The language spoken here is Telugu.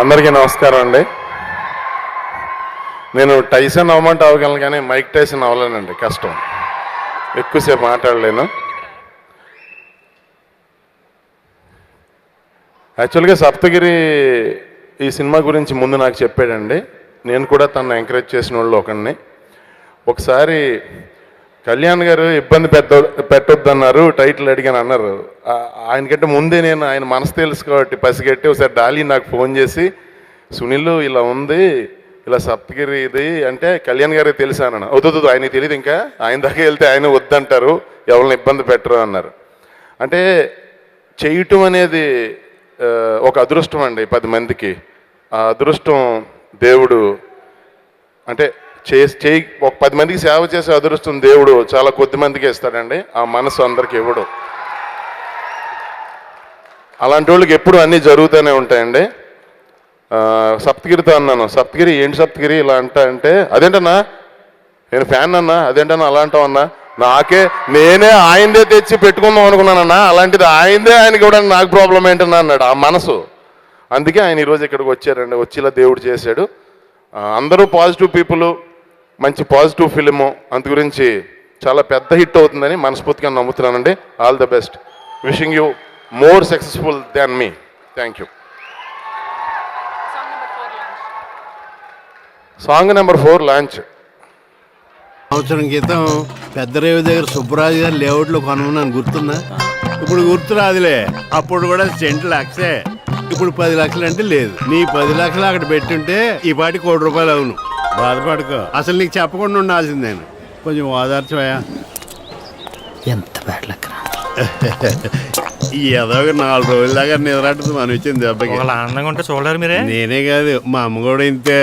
అందరికీ నమస్కారం అండి. నేను టైసన్ అవ్వమంటే అవ్వగలను కానీ మైక్ టైసన్ అవ్వలేనండి, కష్టం, ఎక్కువసేపు మాట్లాడలేను. యాక్చువల్గా సప్తగిరి ఈ సినిమా గురించి ముందు నాకు చెప్పాడండి. నేను కూడా తను ఎంకరేజ్ చేసిన వాళ్ళు ఒకడిని. ఒకసారి కళ్యాణ్ గారు ఇబ్బంది పెట్టొద్దన్నారు, టైటిల్ అడిగాను అన్నారు. ఆయనకంటే ముందే నేను ఆయన మనసు తెలుసు కాబట్టి పసిగట్టి ఒకసారి డాలీ నాకు ఫోన్ చేసి, సునీల్ ఇలా ఉంది, ఇలా సప్తగిరి ఇది అంటే కళ్యాణ్ గారికి తెలుసా అన్నాను. వద్దు ఆయనకి తెలియదు, ఇంకా ఆయన దాకా వెళ్తే ఆయన వద్దంటారు, ఎవరిని ఇబ్బంది పెట్టరు అన్నారు. అంటే చేయటం అనేది ఒక అదృష్టం అండి 10 మందికి. ఆ అదృష్టం దేవుడు అంటే చేయి ఒక 10 మందికి సేవ చేసే అదృష్టం దేవుడు చాలా కొద్ది మందికి ఇస్తాడండి. ఆ మనసు అందరికి ఇవ్వడు. అలాంటి వాళ్ళకి ఎప్పుడు అన్నీ జరుగుతూనే ఉంటాయండి. సప్తగిరితో అన్నాను, సప్తగిరి ఏంటి సప్తగిరి ఇలా అంటే అదేంటన్నా నేను ఫ్యాన్ అన్నా, అదేంటన్నా అలా అంటావు అన్నా, నేనే ఆయనదే తెచ్చి పెట్టుకుందాం అనుకున్నానన్నా, అలాంటిది ఆయనకి ఇవ్వడానికి నాకు ప్రాబ్లం ఏంటన్నా అన్నాడు. ఆ మనసు, అందుకే ఆయన ఈరోజు ఇక్కడికి వచ్చారండి. వచ్చేలా దేవుడు చేశాడు. అందరూ పాజిటివ్ పీపుల్, మంచి పాజిటివ్ ఫిలిము, అందు గురించి చాలా పెద్ద హిట్ అవుతుందని మనస్ఫూర్తిగా నమ్ముతున్నానండి. All the best, wishing you more successful than me. Thank you. Song number 4 launch. సంవత్సరం క్రితం పెద్ద రేవు దగ్గర సుబ్బరాజు గారు లేఅవుట్లో కొనున్నాను, గుర్తుందా? ఇప్పుడు గుర్తు రాదులే, అప్పుడు కూడా సెంటు లక్షే. ఇప్పుడు 10 లక్షలు అంటే లేదు. నీ 10 లక్షలు అక్కడ పెట్టుంటే ఈ పాటి ₹1,00,00,000 అవును. బాధపడుకో, అసలు నీకు చెప్పకుండా ఉండాల్సిందేను. కొంచెం ఓదార్చవయా. ఎంత బ్యాడ్ లక్. ఏదో ఒక 4 రోజుల దాకా నిద్రట్టదు మనం ఇచ్చింది దెబ్బకి. ఆనందంగా ఉంటే చూడలేరు మీరే. నేనే కాదు, మా అమ్మ కూడా ఇంతే.